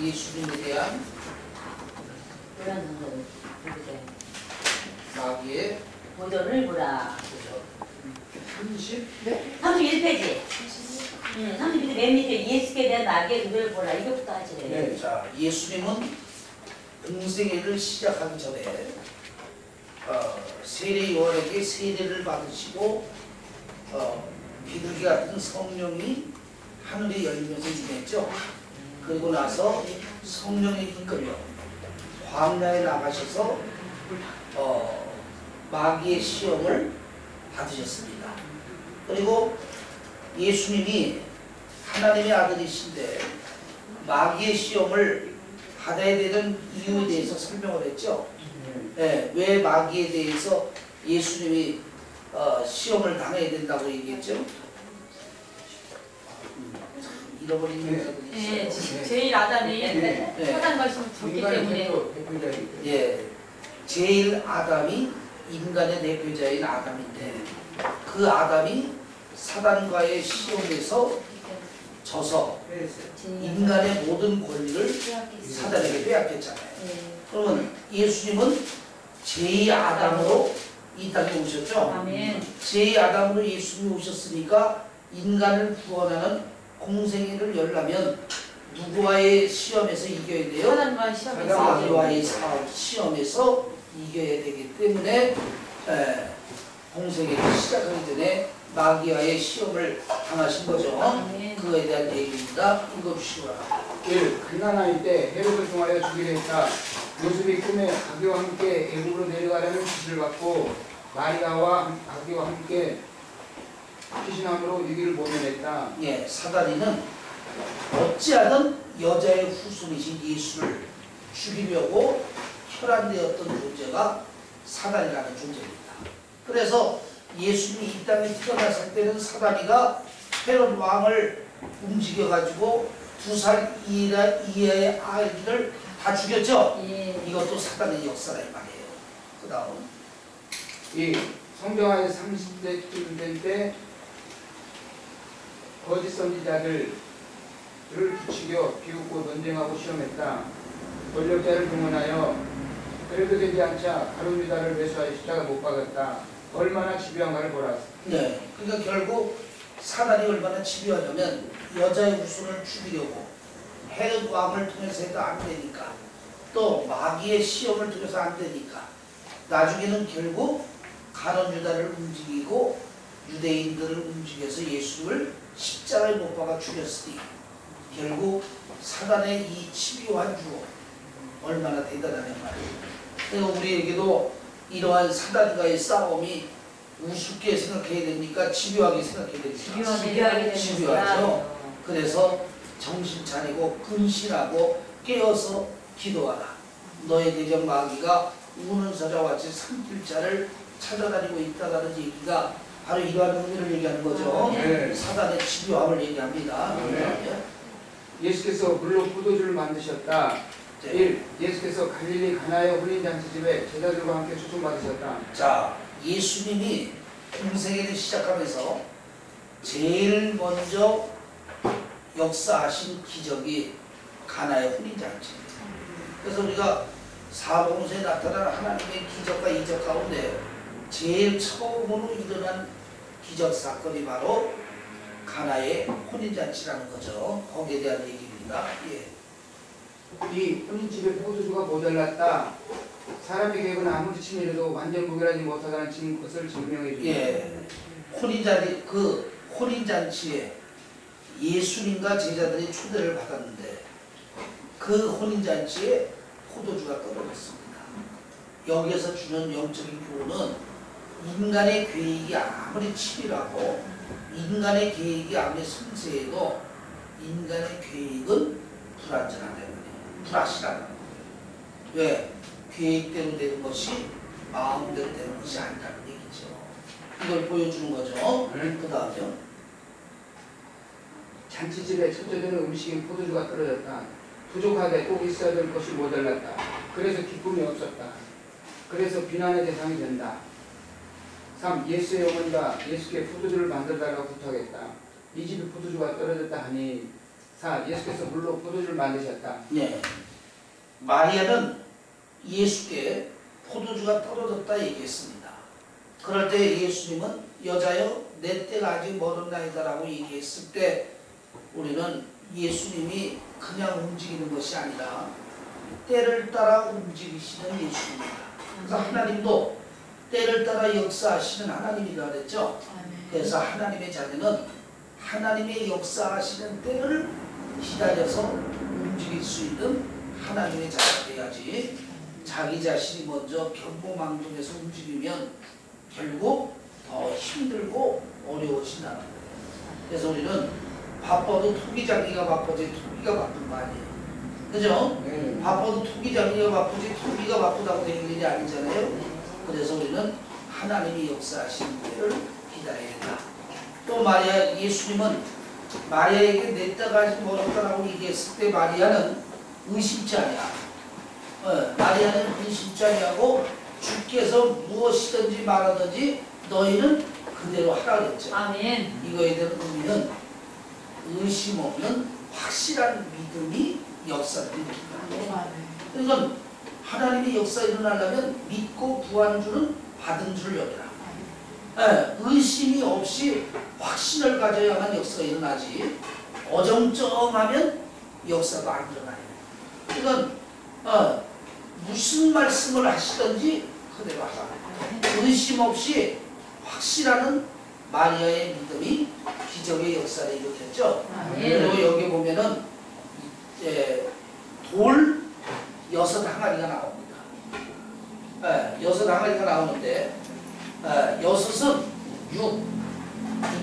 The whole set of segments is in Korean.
예수님에 대한 마귀의 보도를 보라. 30? 네? 31페이지. 31페이지 맨 밑에 예수께 대한 마귀의 의도를 보라. 이것부터 하시래요. 네. 자, 예수님은 공생애를 시작하기 전에 세례 요한에게 세례를 받으시고 비둘기 같은 성령이 하늘에 열리면서 임했죠. 그리고 나서 성령에 이끌려 광야에 나가셔서 마귀의 시험을 받으셨습니다. 그리고 예수님이 하나님의 아들이신데 마귀의 시험을 받아야 되는 이유에 대해서 설명을 했죠. 네, 왜 마귀에 대해서 예수님이 시험을 당해야 된다고 얘기했죠? 잃어버린 명사들이 예, 있어요. 제일 아담이 네. 사단과 좋기 때문에 예, 제일 아담이 인간의 대표자인 아담인데 그 아담이 사단과의 시험에서 져서 인간의 모든 권리를 사단에게 빼앗겼잖아요. 그러면 예수님은 제2아담으로 이 땅에 오셨죠. 아멘. 제2아담으로 예수님이 오셨으니까 인간을 구원하는 공생애를 열려면 누구와의 시험에서 이겨야 돼요? 사단과 시험에서 마귀와의 시험에서 이겨야 되기 때문에 공생애를 시작하기 전에 마귀와의 시험을 당하신 거죠. 아멘. 그거에 대한 얘기입니다. 읽어주시기 바랍니다. 1. 갓난아이 때 헤롯을 통하여 죽이려 했다. 요셉이 꿈에 아기와 함께 애굽으로 내려가려는 지시를 받고 마리아와 아기와 함께 피신함으로 위기를 모면했다. 예, 사다리는 어찌하든 여자의 후손이신 예수를 죽이려고 혈안되었던 존재가 사다리라는 존재입니다. 그래서 예수님이 이 땅에 태어났을 때는 사다리가 헤롯 왕을 움직여가지고 2살 이하의 아이들을 다 죽였죠. 예. 이것도 사단의 역사라 이 말이에요. 그 다음 2. 성경하에 30대쯤 될 때 거짓 선지자들을 부추겨 비웃고 논쟁하고 시험했다. 권력자를 동원하여 그래도 되지 않자 가룟 유다를 매수하여 십자가 못 박았다. 얼마나 집요한가를 보라. 네, 그러니까 결국 사단이 얼마나 집요하냐면 여자의 후손을 죽이려고 헤롯 왕을 통해서 해도 안 되니까 또 마귀의 시험을 통해서 안 되니까 나중에는 결국 가룟 유다를 움직이고 유대인들을 움직여서 예수를 십자가에 못 박아 죽였으니 결국 사단의 이 집요한 유혹 얼마나 대단하냐 말이에요. 그리고 우리에게도 이러한 사단과의 싸움이 우습게 생각해야 됩니까? 집요하게 생각해야 됩니까? 집요하죠. 그래서 정신 차리고 근신하고 깨어서 기도하라. 너의 대적 마귀가 우는 사자와 같이 삼킬 자를 찾아다니고 있다라는 얘기가 바로 이러한 의미를 얘기하는 거죠. 네. 사단의 집요함을 얘기합니다. 네. 예수께서 물로 포도주를 만드셨다. 네. 1. 예수께서 갈릴리 가나의 혼인잔치집에 제자들과 함께 초청받으셨다. 자, 예수님이 공생애를 시작하면서 제일 먼저 역사하신 기적이 가나의 혼인잔치입니다. 그래서 우리가 사복음서에 나타난 하나님의 기적과 이적 가운데 제일 처음으로 일어난 기적 사건이 바로 가나의 혼인잔치라는 거죠. 거기에 대한 얘기입니다. 예. 2. 혼인집에 포도주가 모자랐다. 사람의 계획은 아무리 치밀해도 완전 구별하지 못하다는 것을 증명해 줍니다. 예. 혼인잔치에 예수님과 제자들이 초대를 받았는데 그 혼인잔치에 포도주가 떨어졌습니다. 여기에서 주는 영적인 교훈은 인간의 계획이 아무리 치밀하고 인간의 계획이 아무리 섬세해도 인간의 계획은 불완전하다는 거예요. 불확실하다는 거예요. 왜? 계획대로 되는 것이 마음대로 되는 것이 아니라는 얘기죠. 이걸 보여주는 거죠. 그 다음에요. 잔치집에 첫째되는 음식인 포도주가 떨어졌다. 부족하게 꼭 있어야 될 것이 모자랐다. 그래서 기쁨이 없었다. 그래서 비난의 대상이 된다. 3. 예수의 어머니가 예수께 포도주를 만들어달라고 부탁했다. 이 집에 포도주가 떨어졌다 하니 4. 예수께서 물로 포도주를 만드셨다. 네. 마리아는 예수께 포도주가 떨어졌다 얘기했습니다. 그럴 때 예수님은 여자여 내 때가 아직 멀었나이다 라고 얘기했을 때 우리는 예수님이 그냥 움직이는 것이 아니라 때를 따라 움직이시는 예수님입니다. 그래서 하나님도 때를 따라 역사하시는 하나님이라 그랬죠. 그래서 하나님의 자녀는 하나님의 역사하시는 때를 기다려서 움직일 수 있는 하나님의 자녀가 돼야지 자기 자신이 먼저 견고망동해서 움직이면 결국 더 힘들고 어려워진다는 거예요. 그래서 우리는 바빠도 토기 잡기가 바빠지 토기가 바쁜 거 아니에요. 그죠? 바빠도 토기 잡기가 바쁘지 토기가 바쁘다고 되는 일이 아니잖아요. 그래서 우리는 하나님이 역사하시는 때를 기다려야 된다. 또 마리아, 예수님은 마리아에게 내 때가 아직 멀었다라고 얘기했을 때 마리아는 의심치 아니야. 마리아는 의심치 아니하고 주께서 무엇이든지 말하든지 너희는 그대로 하라 그랬죠. 아멘. 이거에 대한 의미는 의심 없는 확실한 믿음이 역사를 일으킨다. 그러니까 하나님의 역사 일어나려면 믿고 구한 줄은 받은 줄 여기라. 의심이 없이 확신을 가져야만 역사가 일어나지 어정쩡하면 역사가 안 일어나요. 그러니까 무슨 말씀을 하시든지 그대로 하라. 의심 없이 확실하는 마리아의 믿음이 기적의 역사를 일으켰죠. 그리고 여기 보면은 돌 6항아리가 나옵니다. 6항아리가 나오는데 6은 6,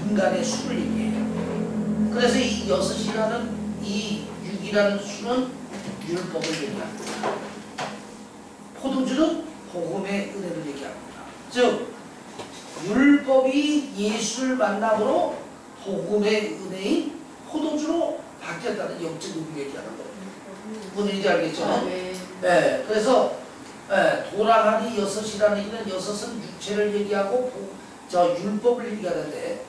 인간의 수를 얘기해요. 그래서 이 6이라는 이 6이라는 수는 율법을 얘기합니다. 포도주는 복음의 은혜를 얘기합니다. 즉 율법이 예수를 만남으로 복음의 은혜인 포도주로 바뀌었다는 영적 의미를 얘기하는 거예요. 무슨 얘기인지 알겠죠? 네. 그래서 도랑하니 6이라는 얘기는 6은 육체를 얘기하고 율법을 얘기하는데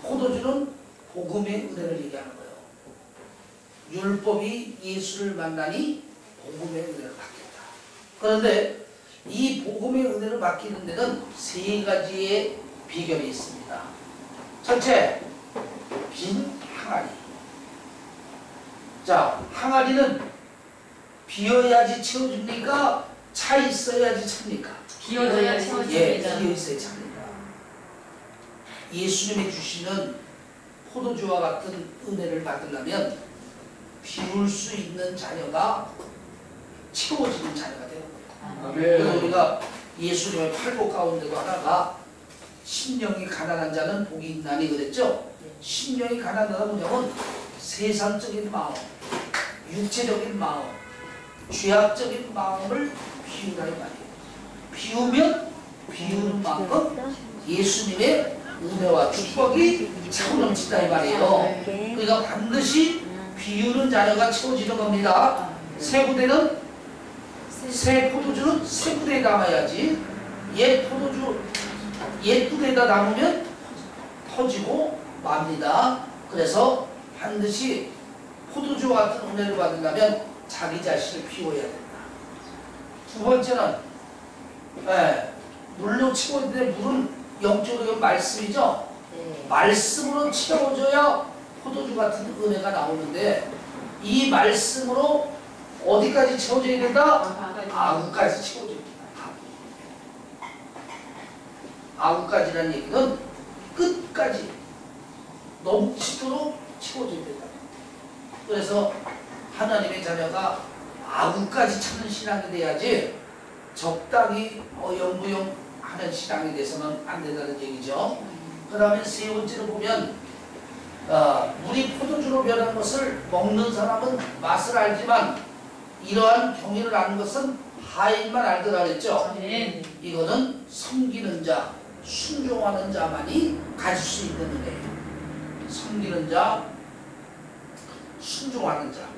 포도주는 복음의 은혜를 얘기하는 거예요. 율법이 예수를 만나니 복음의 은혜를 받겠다. 그런데 이 복음의 은혜를 받기는 데는 3가지의 비결이 있습니다. 첫째, 빈 항아리. 자, 항아리는 비어야지 채워줍니까? 차 있어야지 찹니까? 비워져야 예, 채워집니다. 비어있어야 찹니다. 예수님이 주시는 포도주와 같은 은혜를 받으려면 비울 수 있는 자녀가 채워지는 자녀가 되는 거예요. 그래서 우리가 예수님의 팔복 가운데도 하나가 심령이 가난한 자는 복이 있나니 그랬죠? 심령이 가난하다는 뭐냐면 세상적인 마음, 육체적인 마음, 죄악적인 마음을 비우라 이 말이에요. 비우면 비우는 만큼 예수님의 은혜와 축복이 차고 넘친다 이 말이에요. 그러니까 반드시 비우는 자녀가 채워지는 겁니다. 새 부대는 새 포도주는 새 부대에 담아야지 옛 포도주 옛 부대에다 담으면 터지고 맙니다. 그래서 반드시 포도주와 같은 은혜를 받으려면 자기 자신을 비워야 된다. 두 번째는 물로 채워지는데 물은 영적으로 말씀이죠. 말씀으로 채워져야 포도주 같은 은혜가 나오는데 이 말씀으로 어디까지 채워져야 된다? 아구까지 채워져야 된다. 아구까지라는 얘기는 끝까지 넘치도록 채워져야 된다. 그래서 하나님의 자녀가 아구까지 찾는 신앙이 돼야지 적당히 어영부영 하는 신앙이 돼서는 안 된다는 얘기죠. 그 다음에 세 번째로 보면 물이 포도주로 변한 것을 먹는 사람은 맛을 알지만 이러한 경위를 아는 것은 하인만 알더라 그랬죠. 이거는 섬기는 자, 순종하는 자만이 가질 수 있는 은혜예요. 섬기는 자, 순종하는 자.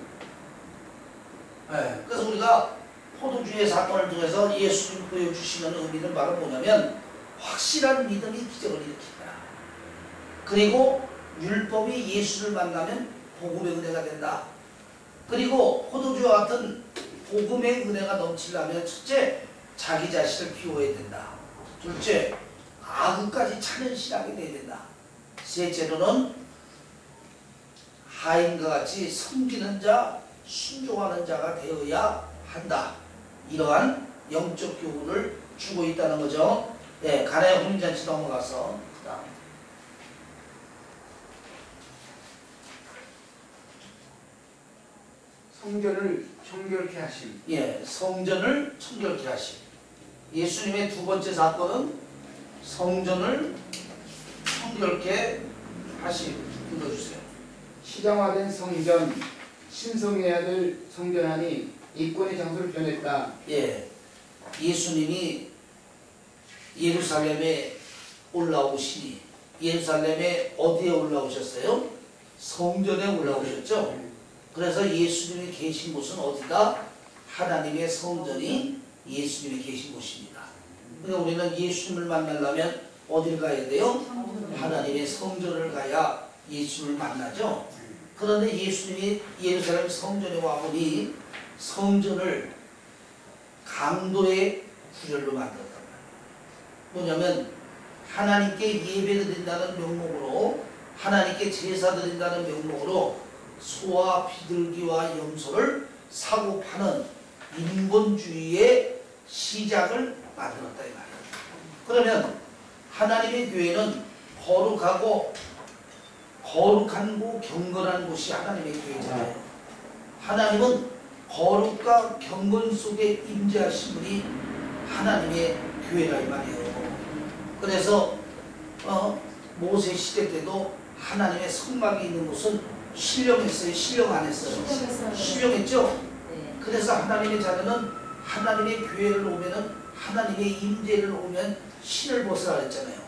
그래서 우리가 포도주의 사건을 통해서 예수님 보여주시는 의미는 바로 뭐냐면 확실한 믿음이 기적을 일으킨다. 그리고 율법이 예수를 만나면 복음의 은혜가 된다. 그리고 포도주와 같은 복음의 은혜가 넘치려면 첫째, 자기 자신을 비워야 된다. 둘째, 악을까지 차는 신앙이 돼야 된다. 셋째로는 하인과 같이 섬기는 자, 순종하는 자가 되어야 한다. 이러한 영적 교훈을 주고 있다는 거죠. 네, 가나의 혼인잔치 넘어가서 그다음 성전을 청결케 하심. 예, 성전을 청결케 하심. 예수님의 두 번째 사건은 성전을 청결케 하심. 읽어주세요. 시장화된 성전, 신성해야 될 성전하니 이권의 장소를 변했다. 예, 예수님이 예루살렘에 올라오시니 예루살렘에 어디에 올라오셨어요? 성전에 올라오셨죠. 그래서 예수님이 계신 곳은 어디다? 하나님의 성전이 예수님이 계신 곳입니다. 그러니까 우리는 예수님을 만나려면 어딜 가야 돼요? 하나님의 성전을 가야 예수님을 만나죠. 그런데 예수님이 예루살렘 성전에 와보니 성전을 강도의 구절로 만들었단 말이에요. 뭐냐면 하나님께 예배드린다는 명목으로, 하나님께 제사 드린다는 명목으로 소와 비둘기와 염소를 사고 파는 인본주의의 시작을 만들었다 이 말이에요. 그러면 하나님의 교회는 거룩하고 경건한 곳이 하나님의 교회잖아요. 하나님은 거룩과 경건 속에 임재하신 분이 하나님의 교회라 이 말이에요. 그래서 모세 시대 때도 하나님의 성막이 있는 곳은 신령했어요? 신령 안 했어요? 신령했죠? 네. 그래서 하나님의 자녀는 하나님의 교회를 오면은 하나님의 임재를 오면 신을 벗으라 했잖아요.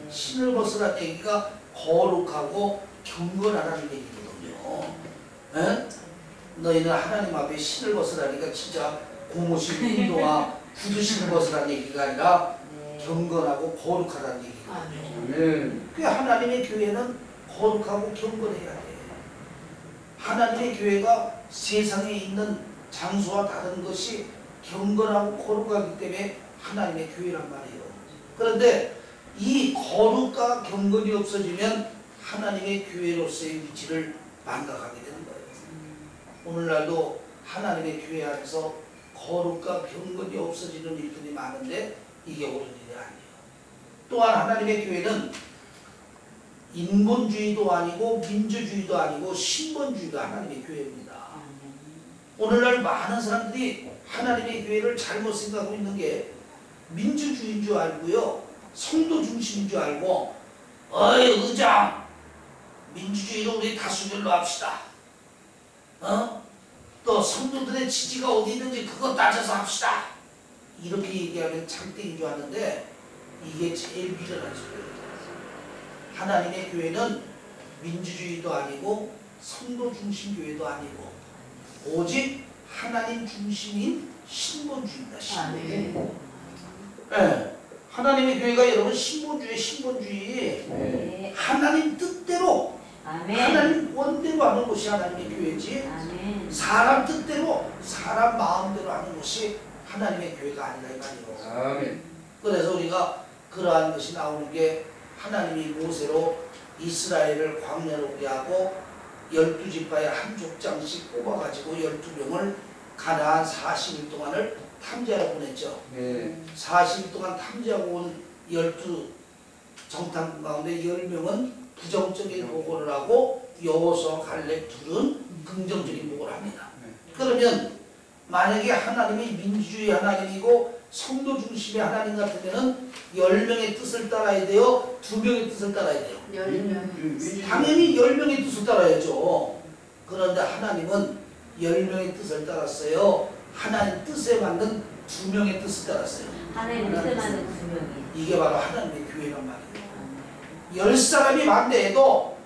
신을 벗으라는 얘기가 거룩하고 경건하라는 얘기거든요. 에? 너희는 하나님 앞에 신을 벗으라니까 진짜 고무신 인도와 구두신을 벗으라는 얘기가 아니라 경건하고 거룩하다는 얘기거든요. 그 하나님의 교회는 거룩하고 경건해야 돼. 하나님의 교회가 세상에 있는 장소와 다른 것이 경건하고 거룩하기 때문에 하나님의 교회란 말이에요. 그런데 이 거룩과 경건이 없어지면 하나님의 교회로서의 위치를 망각하게 되는 거예요. 오늘날도 하나님의 교회 안에서 거룩과 경건이 없어지는 일들이 많은데 이게 옳은 일이 아니에요. 또한 하나님의 교회는 인본주의도 아니고 민주주의도 아니고 신본주의가 하나님의 교회입니다. 오늘날 많은 사람들이 하나님의 교회를 잘못 생각하고 있는 게 민주주의인 줄 알고요, 성도 중심인 줄 알고, 어이 의장 민주주의로 우리 다수결로 합시다. 또 성도들의 지지가 어디 있는지 그거 따져서 합시다. 이렇게 얘기하면 장땡인 줄 아는데 이게 제일 미련한 소리예요. 하나님의 교회는 민주주의도 아니고 성도 중심 교회도 아니고 오직 하나님 중심인 신본주의입니다. 신본주의. 네. 하나님의 교회가 여러분 신본주의. 네. 하나님 뜻대로, 아멘. 하나님 원대로 하는 것이 하나님의 교회지. 아멘. 사람 뜻대로, 사람 마음대로 하는 것이 하나님의 교회가 아니라 이 말이에요. 아멘. 그래서 우리가 그러한 것이 나오는 게 하나님이 모세로 이스라엘을 광야로 오게 하고 12지파의 한 족장씩 뽑아가지고 12명을 가나안 40일 동안을 탐지하러 보냈죠. 네. 40일 동안 탐지하고 온 12 정탐꾼 가운데 10명은 부정적인 보고를 하고 여호수아 갈렙 둘은 긍정적인 보고를 합니다. 그러면 만약에 하나님이 민주주의 하나님이고 성도 중심의 하나님 같으면은 10명의 뜻을 따라야 돼요? 2명의 뜻을 따라야 돼요? 10명. 당연히 10명의 뜻을 따라야죠. 그런데 하나님은 10명의 뜻을 따랐어요. 하나님 뜻에 맞는 2명의 뜻을 따랐어요. 하나님 뜻에 맞는 2명이. 이게 바로 하나님의 교회란 말이에요. 10사람이 반대해도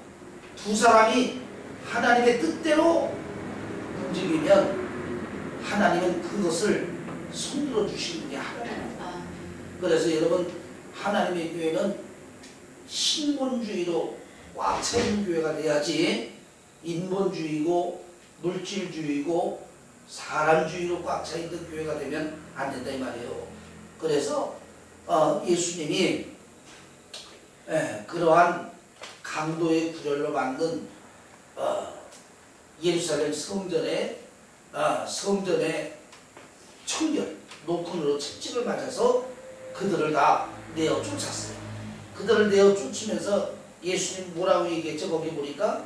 2사람이 하나님의 뜻대로 움직이면 하나님은 그것을 손들어 주시는 게 하나님입니다. 그래서 여러분 하나님의 교회는 신본주의로 꽉 차 있는 교회가 돼야지 인본주의고 물질주의고 사람주의로 꽉 차 있는 교회가 되면 안 된다 이 말이에요. 그래서 예수님이 그러한 강도의 구절로 만든 예루살렘 성전의 청결 노끈으로 채찍을 맞아서 그들을 다 내어 쫓았어요. 그들을 내어 쫓으면서 예수님 뭐라고 얘기했죠? 거기 보니까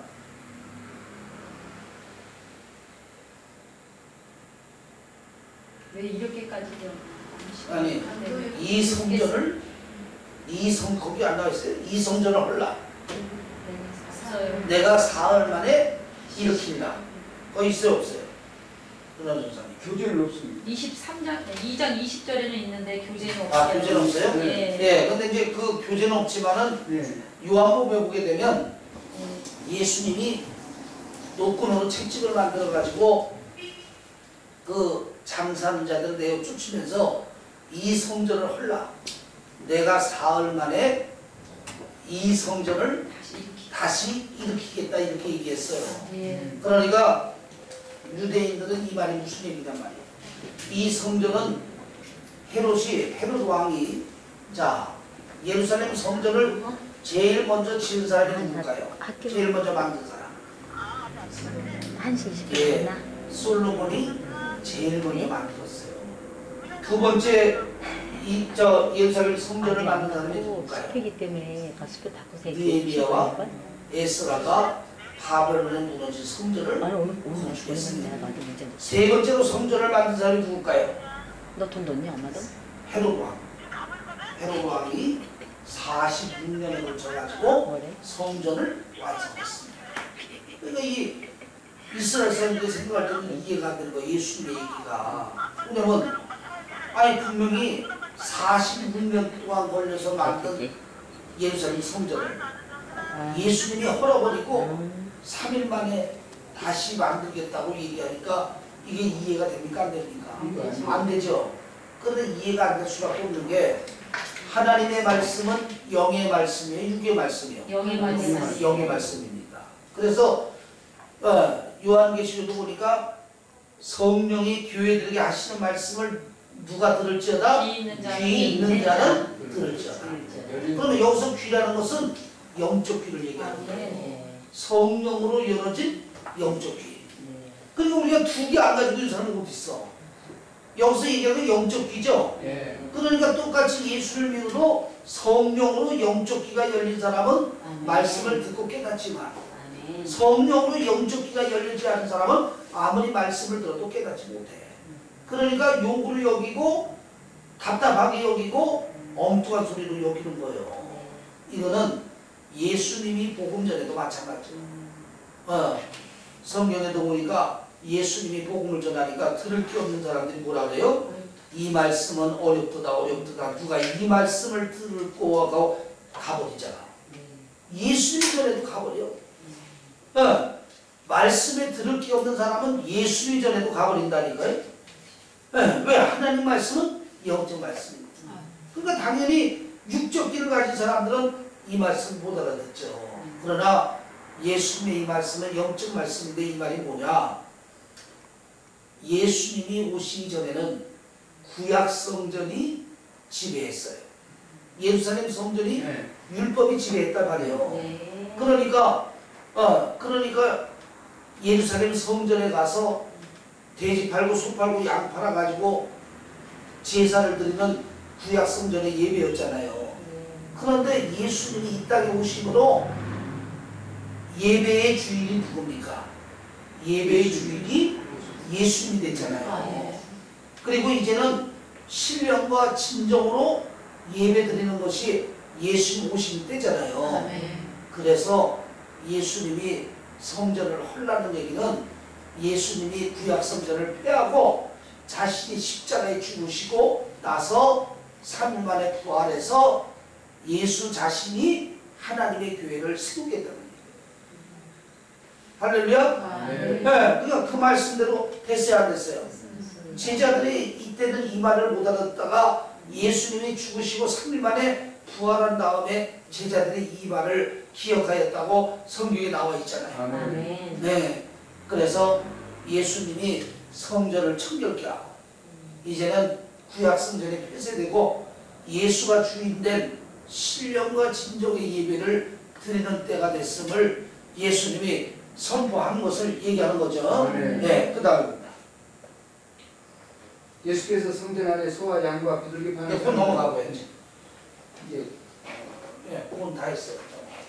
왜 이렇게까지도 아니 이 성전을 거기 안 나와 있어요. 이 성전을 헐라 없어요. 내가 사흘 만에 일으킨다. 거기 있어요 없어요? 은하 전사님. 교재는 없습니다. 23장 2장 20절에는 있는데 교재는 없어요. 아 교재는 없어요? 예. 예. 근데 이제 그 교재는 없지만은 네. 요한복음에 보게 되면 예수님이 노끈으로 채찍을 만들어 가지고 그 장사하는 자들을 내어 쫓으면서 이 성전을 헐라 내가 사흘 만에 이 성전을 다시 일으키겠다 이렇게 얘기했어요. 예. 그러니까 유대인들은 이 말이 무슨 얘기란 말이에요. 이 성전은 헤롯 왕이 자 예루살렘 성전을 제일 먼저 지은 사람이 누굴까요? 제일 먼저 만든 사람. 1시 20분 예, 됐나? 솔로몬이 제일 먼저 만들었어요. 두 번째 예루살렘 성전을 만든 사람이 누굴까요? 습이기 때문에 스프 닫고 느헤미야와 에스라가 바벨론에 무너진 성전을 아니 오늘 건축했습니다. 내가 너한테 문제 냈어. 세 번째로 성전을 만든 사람이 누굴까요? 너돈 넣니 엄마도? 헤롯 왕. 헤롯 왕이 46년에 걸쳐가지고 뭐래? 성전을 완성했습니다. 그러니까 이 이스라엘 사람들이 생각할 때는 이해가 안 되는 거예요. 예수님의 얘기가. 왜냐면 아니 분명히 46년 동안 걸려서 만든 예루살렘 성전을 예수님이 헐어버리고 3일 만에 다시 만들겠다고 얘기하니까 이게 이해가 됩니까? 안 됩니까? 안 되죠. 그런데 이해가 안 될 수밖에 없는 게 하나님의 말씀은 영의 말씀이에요? 육의 말씀이에요? 영의 말씀. 영의 말씀입니다. 그래서 요한계시록도 보니까 성령이 교회들에게 하시는 말씀을 누가 들을지어다? 귀 있는 자는 들을지어다. 그러면 여기서 귀라는 것은 영적 귀를 얘기하는 거예요. 성령으로 열어진 영적 귀. 그리고 우리가 두 개 안 가지고 있는 사람은 어디 있어? 여기서 얘기하는 영적 귀죠. 예. 그러니까 똑같이 예수를 믿어도 성령으로 영적 귀가 열린 사람은 말씀을 듣고 깨닫지만 성령으로 영적 귀가 열리지 않은 사람은 아무리 말씀을 들어도 깨닫지 못해. 그러니까 욕을 여기고 답답하게 여기고 엉뚱한 소리로 여기는 거예요. 이거는 예수님이 복음 전에도 마찬가지예요. 성경에도 보니까 예수님이 복음을 전하니까 들을 게 없는 사람들이 뭐라 그래요? 이 말씀은 어렵다. 누가 이 말씀을 듣고 하고 가버리잖아. 예수님 전에도 가버려. 말씀에 들을 게 없는 사람은 예수님 전에도 가버린다니까요. 왜? 하나님 말씀은 영적 말씀입니다. 그러니까 당연히 육적 귀를 가진 사람들은 이 말씀 못 알아듣죠. 그러나 예수님의 이 말씀은 영적 말씀인데 이 말이 뭐냐? 예수님이 오시기 전에는 구약 성전이 지배했어요. 예루살렘 성전이 네. 율법이 지배했단 말이에요. 그러니까 예루살렘 성전에 가서 돼지 팔고 소 팔고 양 팔아 가지고 제사를 드리는 구약 성전의 예배였잖아요. 그런데 예수님이 이 땅에 오심으로 예배의 주인이 누굽니까? 예배의 주인이 예수님이 됐잖아요. 그리고 이제는 신령과 진정으로 예배 드리는 것이 예수님 오신 때잖아요. 그래서 예수님이 성전을 헐라는 얘기는 예수님이 구약 성전을 폐하고 자신이 십자가에 죽으시고 나서 3일 만에 부활해서 예수 자신이 하나님의 교회를 세우겠다는 얘기예요. 할렐루야? 네. 그러니까 그 말씀대로 됐어요, 안 됐어요? 제자들이 이때는 이 말을 못 알아듣다가 예수님이 죽으시고 3일 만에 부활한 다음에 제자들의 이발을 기억하였다고 성경에 나와 있잖아요. 아멘. 네. 그래서 예수님이 성전을 청결케 하고 이제는 구약 성전이 폐쇄되고 예수가 주인된 신령과 진정의 예배를 드리는 때가 됐음을 예수님이 선포한 것을 얘기하는 거죠. 네. 그 다음입니다. 예수께서 성전 안에 소와 양과 비둘기 파는 그건 넘어가고요. 이제. 이제 예, 그건 다 했어요.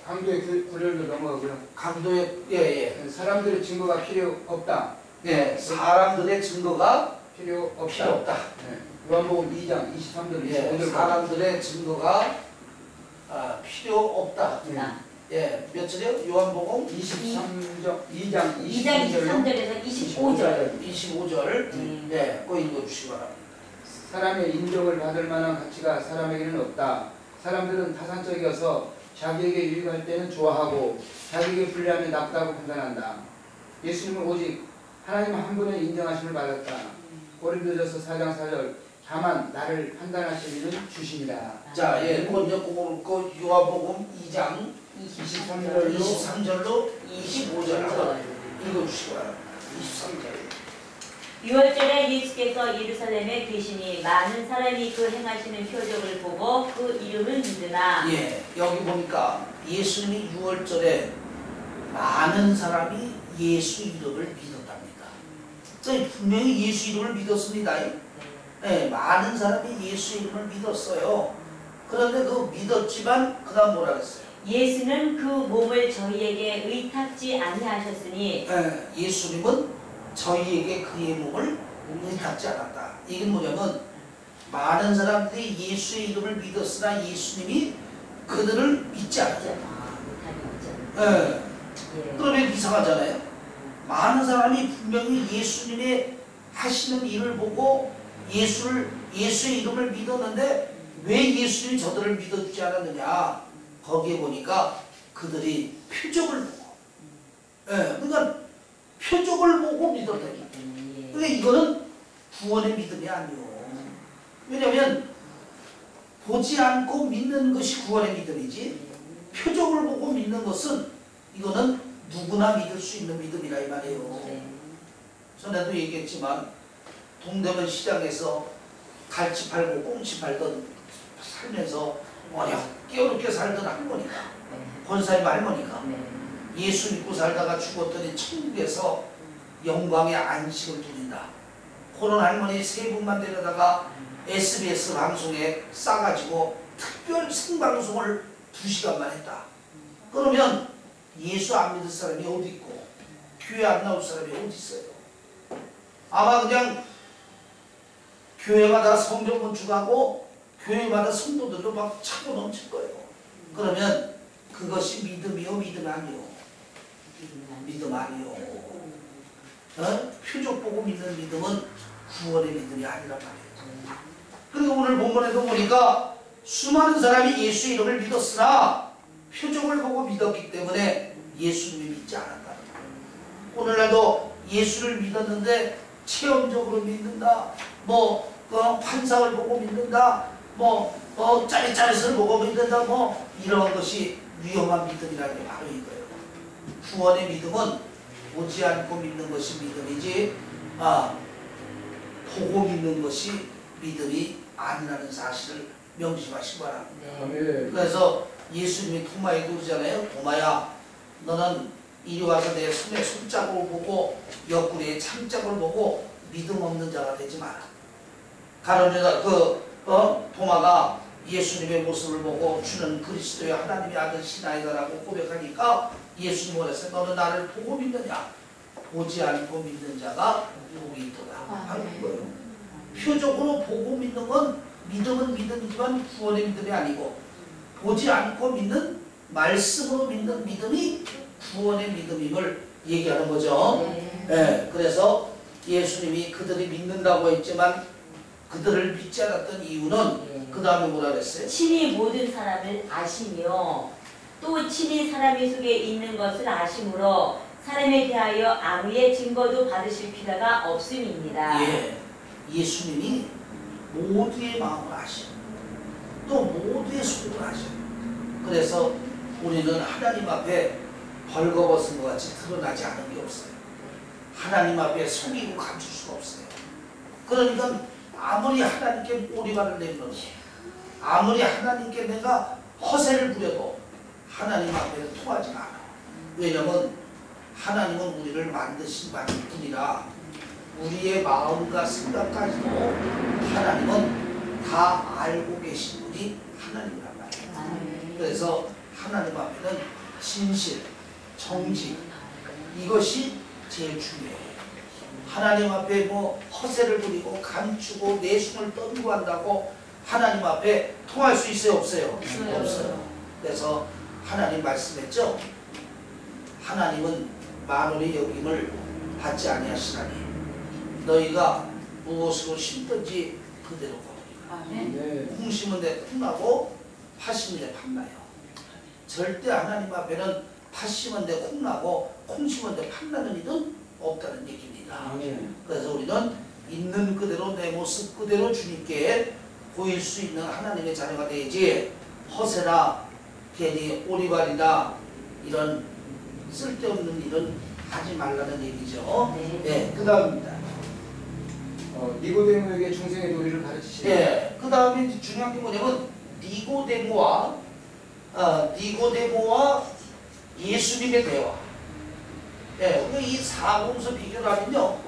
강도의 구절도 넘어가고요. 강도의 예. 사람들의 증거가 필요 없다. 예. 사람들의 증거가 필요 없다. 필요 없다. 요한복음 2장 23절 예. 25절 사람들의 증거가 필요 없다. 예. 몇 절이요? 요한복음 2장 2장 23절로 23절에서 25절. 25절. 예. 그거 읽어주시기 바랍니다. 사람의 인정을 받을 만한 가치가 사람에게는 없다. 사람들은 타산적이어서 자기에게 유익할 때는 좋아하고 자기에게 불리하면 나쁘다고 판단한다. 예수님은 오직 하나님 한 분의 인정하심을 받았다. 고린도전서 4장 4절 다만 나를 판단하실 이는 주십니다. 자, 예. 그거 요한복음 2장 23절로 23절로 25절 읽어주시기 바랍니다. 23절. 6월절에 예수께서 예루살렘에 계시니 많은 사람이 그 행하시는 표적을 보고 그 이름을 믿으나 예, 여기 보니까 예수님이 6월절에 많은 사람이 예수 이름을 믿었답니다. 그러니까 분명히 예수 이름을 믿었습니다. 예, 많은 사람이 예수 이름을 믿었어요. 그런데 그 믿었지만 그 다음 뭐라 그랬어요? 예수는 그 몸을 저희에게 의탁지 아니하셨으니 예, 예수님은 저희에게 그의 몸을 의탁지 않았다. 이게 뭐냐면 많은 사람들이 예수의 이름을 믿었으나 예수님이 그들을 믿지 않았어요. 예. 그러면 이상하잖아요. 많은 사람이 분명히 예수님의 하시는 일을 보고 예수의 이름을 믿었는데 왜 예수님이 저들을 믿어주지 않았느냐? 거기에 보니까 그들이 표적을 보고, 그러니까 표적을 보고 믿었다니. 근데 이거는 구원의 믿음이 아니요. 왜냐하면 보지 않고 믿는 것이 구원의 믿음이지, 표적을 보고 믿는 것은 이거는 누구나 믿을 수 있는 믿음이라 이 말이에요. 전에도 얘기했지만 동대문 시장에서 갈치 팔고 꽁치 팔던 살면서 어렵게 어렵게 살던 할머니가, 권사님 할머니가 예수 믿고 살다가 죽었더니 천국에서 영광의 안식을 누린다. 그런 할머니 세 분만 데려다가 SBS 방송에 싸가지고 특별 생방송을 2시간만 했다. 그러면 예수 안 믿을 사람이 어디 있고 교회 안 나올 사람이 어디 있어요? 아마 그냥 교회마다 성경 건축하고 교회마다 성도들로 막 차고 넘칠 거예요. 그러면 그것이 믿음이요, 믿음 아니요? 믿음 아니요. 표적 보고 믿는 믿음은 구원의 믿음이 아니란 말이에요. 그리고 오늘 본문에도 보니까 수많은 사람이 예수 이름을 믿었으나 표적을 보고 믿었기 때문에 예수님이 믿지 않았다는 거예요. 오늘날도 예수를 믿었는데 체험적으로 믿는다, 환상을 보고 믿는다, 짜릿짜릿을 보고 믿는다, 이런 것이 위험한 믿음이라는 게 바로 이거예요. 구원의 믿음은 보지 않고 믿는 것이 믿음이지, 보고 믿는 것이 믿음이 아니라는 사실을 명심하시기 바랍니다. 그래서 예수님이 토마에게 그러잖아요. 토마야, 너는 이리 와서 내 손에 손자국을 보고 옆구리에 창자국을 보고 믿음 없는 자가 되지 마라. 가론 유다 토마가 예수님의 모습을 보고 주는 그리스도의 하나님의 아들이시나이다라고 고백하니까 예수님이 그랬어요. 너는 나를 보고 믿느냐? 보지 않고 믿는 자가 복이 있도다. 바로 그거예요. 표적으로 보고 믿는 건 믿음은 믿음이지만 구원의 믿음이 아니고, 보지 않고 믿는, 말씀으로 믿는 믿음이 구원의 믿음임을 얘기하는 거죠. 네, 그래서 예수님이 그들이 믿는다고 했지만 그들을 믿지 않았던 이유는 그 다음에 뭐라 그랬어요? 친히 모든 사람을 아시며 또 친히 사람의 속에 있는 것을 아심으로 사람에 대하여 아무의 증거도 받으실 필요가 없음입니다. 예수님이 모두의 마음을 아시고 또 모두의 속을 아셔요. 그래서 우리는 하나님 앞에 벌거벗은 것 같이 드러나지 않은 게 없어요. 하나님 앞에 속이고 감출 수가 없어요. 그러니까 아무리 하나님께 오리발을 내밀어도, 아무리 하나님께 내가 허세를 부려도 하나님 앞에는 통하지 않아. 왜냐면 하나님은 우리를 만드신 분이라 우리의 마음과 생각까지도 하나님은 다 알고 계신 분이 하나님이란 말이에요. 그래서 하나님 앞에는 진실, 정직, 이것이 제일 중요해요. 하나님 앞에 뭐 허세를 부리고 감추고 내숭을 떨고 한다고 하나님 앞에 통할 수 있어요? 없어요? 없어요. 없어요. 그래서 하나님 말씀했죠. 하나님은 만원의 여김을 받지 아니하시나니 너희가 무엇으로 심든지 그대로 거두리라. 아멘. 네. 콩 심은 데 콩나고 팥 심은 데 팥나요. 절대 하나님 앞에는 팥 심은 데 콩나고 콩 심은 데 팥나는 일은 없다는 얘기입니다. 아멘. 그래서 우리는 있는 그대로 내 모습 그대로 주님께 보일 수 있는 하나님의 자녀가 되야지 허세나 괜히 오리발이나 이런 쓸데없는 일은 하지 말라는 얘기죠. 네, 그 다음입니다. 니고데모에게 중생의 도리를 가르치시고 예, 그 다음에 중요한 게 뭐냐면 니고데모와 예수님의 대화. 예, 이 사공서 비교를 하면요,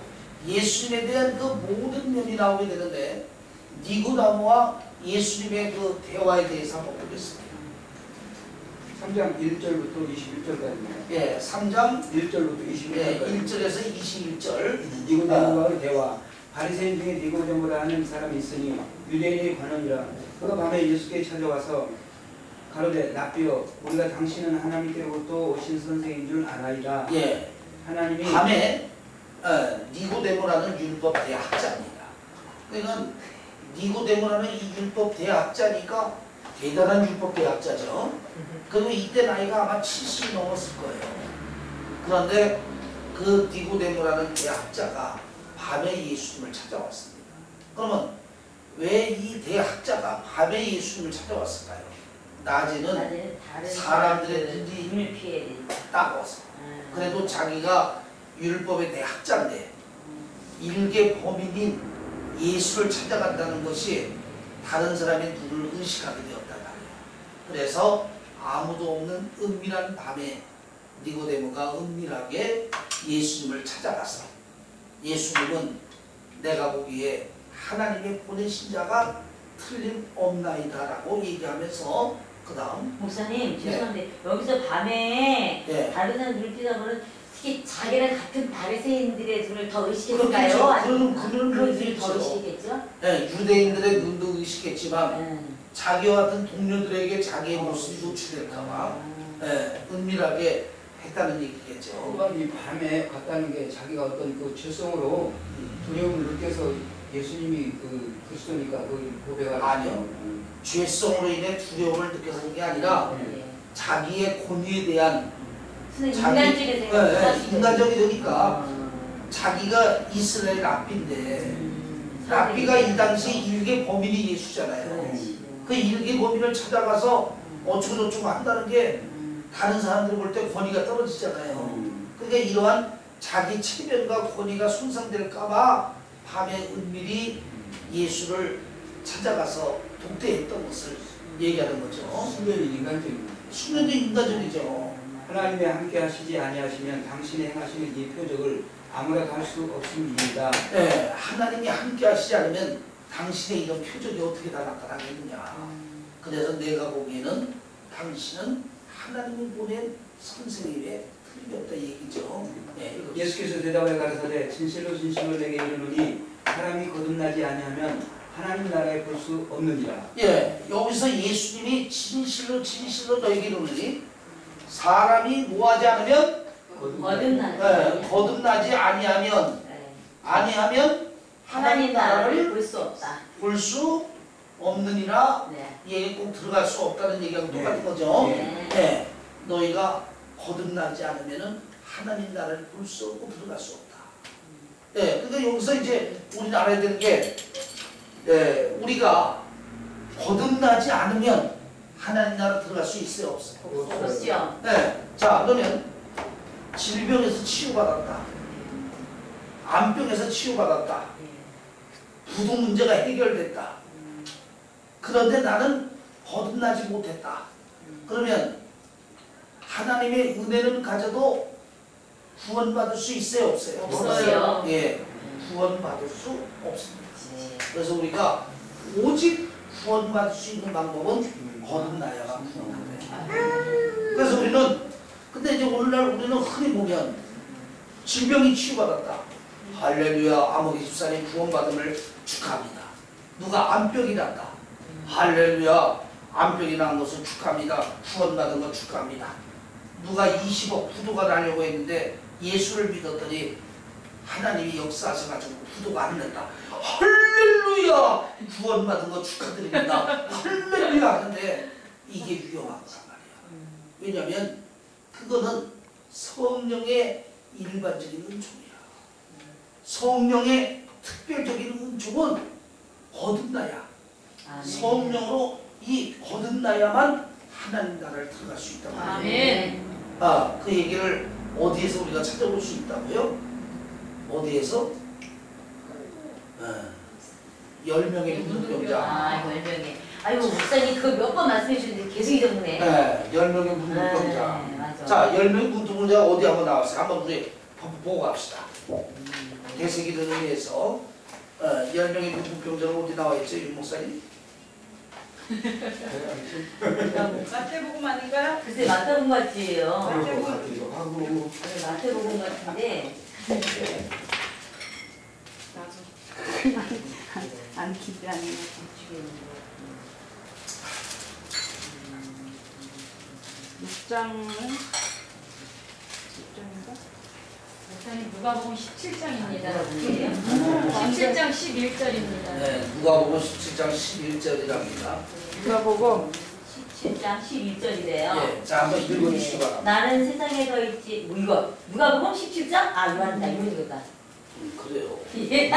예수님에 대한 그 모든 면이 나오게 되는데 니고데모와 예수님의 그 대화에 대해서 한번 보겠습니다. 3장 1절부터 21절까지입니다. 예, 3장 1절부터 예, 21절까지. 1절에서 21절. 니고데모와의 대화. 바리새인 중에 니고데모라 하는 사람이 있으니 유대인의 관원이라. 그가 밤에 예수께 찾아와서 가로되 랍비여, 우리가 당신은 하나님께로부터 오신 선생인 줄 알아이다. 예, 하나님이 밤에 니고데모라는 율법 대학자입니다. 그러니까 니고데모라는 이 율법 대학자니까 대단한 율법 대학자죠. 그리고 이때 나이가 아마 70이 넘었을 거예요. 그런데 그 니고데모라는 대학자가 밤에 예수님을 찾아왔습니다. 그러면 왜 이 대학자가 밤에 예수님을 찾아왔을까요? 낮에는 사람들의 눈을 피해야 되니까. 따가워서. 그래도 자기가 율법의 대학자인데 일개 범인인 예수를 찾아간다는 것이 다른 사람의 눈을 의식하게 되었단 말이에요. 그래서 아무도 없는 은밀한 밤에 니고데모가 은밀하게 예수님을 찾아가서 예수님은 내가 보기에 하나님의 보내신 자가 틀림없나이다 라고 얘기하면서 그 다음 목사님 죄송한데 여기서 밤에 예. 다른 사람 눈을 띄다보는 특히 자기랑 같은 바리새인들의 눈을 더 의식했을까요? 그렇겠죠. 아니면 그런 그 눈을 더 눈이겠죠. 의식했겠죠? 예, 유대인들의 눈도 의식했지만 자기와 같은 동료들에게 자기의 모습이 노출될까봐 은밀하게 했다는 얘기겠죠. 또한 이 밤에 갔다는 게 자기가 어떤 그 죄성으로 두려움을 느껴서 예수님이 그 그리스도니까 그 고백을 아니요. 죄성으로 인해 두려움을 느껴서 게 아니라 네. 자기의 권위에 대한 인간적인 생각. 인간적이니까 자기가 이스라엘 랍비인데 랍비가 이 당시 일개 범인이 예수잖아요. 그 일개 범인을 찾아가서 어쩌고저쩌고 한다는 게 다른 사람들 볼 때 권위가 떨어지잖아요. 그러니까 이러한 자기 체면과 권위가 손상될까봐 밤에 은밀히 예수를 찾아가서 독대했던 것을 얘기하는 거죠. 순전히 인간적입니다. 수면도 인간적이죠. 하나님이 함께 하시지 아니하시면 당신이 행하시는 이 표적을 아무나 할 수 없음이다. 네, 하나님이 함께 하시지 않으면 당신의 이런 표적이 어떻게 다 나타나겠느냐. 그래서 내가 보기에는 당신은 하나님이 보낸 선생님의 틀림이 없다 얘기죠. 네, 예수께서 대답하여 가라사대 진실로 진실로 내게 이르노니 사람이 거듭나지 아니하면 하나님 나라에 볼 수 없느니라. 예, 여기서 예수님이 진실로 진실로 너에게 이르노니 사람이 뭐하지 않으면 거듭나지 아니하면 하나님 나라를 볼 수 없다. 볼 수 없느니라. 네. 얘 꼭 들어갈 수 없다는 얘기하고 똑같은 거죠. 네. 네. 너희가 거듭나지 않으면은 하나님 나라를 볼 수 없고 들어갈 수 없다. 네. 그러니까 여기서 이제 우리는 알아야 되는 게, 우리가 거듭나지 않으면 하나님 나라 들어갈 수 있어요, 없어요? 없죠. 네. 자, 그러면 질병에서 치유받았다. 암병에서 치유받았다. 부도 문제가 해결됐다. 그런데 나는 거듭나지 못했다. 그러면 하나님의 은혜는 가져도 구원받을 수 있어요, 없어요? 없어요. 예, 구원받을 수 없습니다. 그래서 우리가 오직 구원받을 수 있는 방법은 거듭나야만 구원한다. 그래서 우리는 근데 이제 오늘날 우리는 흔히 보면 질병이 치유받았다. 할렐루야, 아모기 집사님 구원받음을 축하합니다. 누가 암병이 났다. 할렐루야, 암병이 난 것을 축하합니다. 구원받은 것 축하합니다. 누가 20억 부도가 나려고 했는데 예수를 믿었더니 하나님이 역사하셔가지고 부도가 안 났다. 할렐루야, 구원받은 거 축하드립니다. 할렐루야 하는데 이게 위험한 거란 말이야. 왜냐하면 그거는 성령의 일반적인 은총이야. 성령의 특별적인 은총은 거듭나야, 성령으로 이 거듭나야만 하나님 나라를 들어갈 수 있단 말이에요. 아멘. 아, 그 얘기를 어디에서 우리가 찾아볼 수 있다고요? 어디에서? 10명의 문둥병자. 아, 10명의. 아이고, 목사님 그거 몇 번 말씀해 주셨는데 계속 잊어먹네. 네, 10명의 문둥병자. 네, 맞아. 자, 10명의 문둥병자가 어디 한번 나왔어요? 한번 우리 보고 갑시다. 대세기를 의해서 10명의 문둥병자가 어디 나와 있죠, 윤 목사님? 마태복음 아닌가요? 글쎄, 마태복음 같지요. 하고 마태복음 같은데. 안 기대 안 해. 6장은 6장인가? 목사님 누가복음 17장입니다. 그래요? 17장 11절입니다. 네, 누가복음 17장 11절이랍니다. 누가복음 17장 11절이래요. 예, 자, 한번 읽어주시기 바랍니다. 나는 세상에 더 있지. 뭐 이거 누가복음 17장? 아, 이거 한다. 이거 읽었다. 그래요. 예.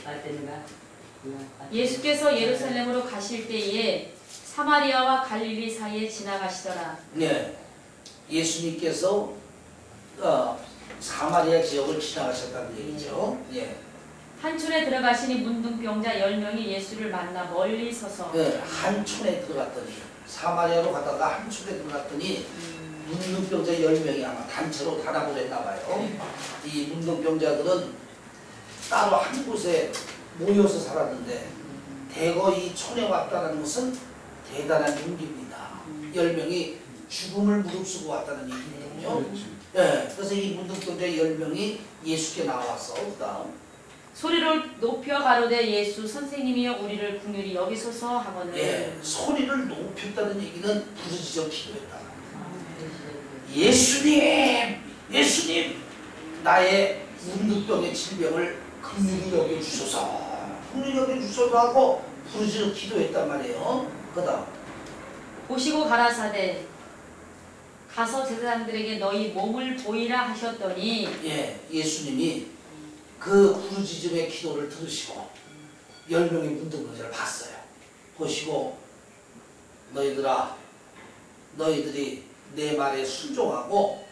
맞대는가? 예수께서 예루살렘으로 가실 때에 사마리아와 갈릴리 사이에 지나가시더라. 네, 예수님께서 사마리아 지역을 지나가셨다는 얘기죠. 예. 한촌에 들어가시니 문둥병자 10명이 예수를 만나 멀리 서서 네, 한 촌에 들어갔더니 사마리아로 가다가 한 촌에 들어갔더니 문둥병자 10명이 아마 단체로 단합을 했나 봐요. 이 문둥병자들은 따로 한 곳에 모여서 살았는데 대거 이 촌에 왔다는 것은 대단한 용기입니다. 10명이 죽음을 무릅쓰고 왔다는 얘기거든요. 네, 그래서 이 문둥병자 10명이 예수께 나와서 그다음 소리를 높여 가로되 예수 선생님이여 우리를 긍휼히 여기소서 하거늘. 예, 소리를 높였다는 얘기는 부르짖어 기도했다. 예수님, 예수님, 나의 문둥병의 질병을 긍휼히 여겨주소서, 긍휼히 여겨주소서 하고 부르짖어 기도했단 말이에요. 그다음 보시고 가라사대 가서 제사장들에게 너희 몸을 보이라 하셨더니 예, 예수님이 그 부르짖음의 기도를 들으시고 10명의 문둥병자를 봤어요. 보시고 너희들아, 너희들이 내 말에 순종하고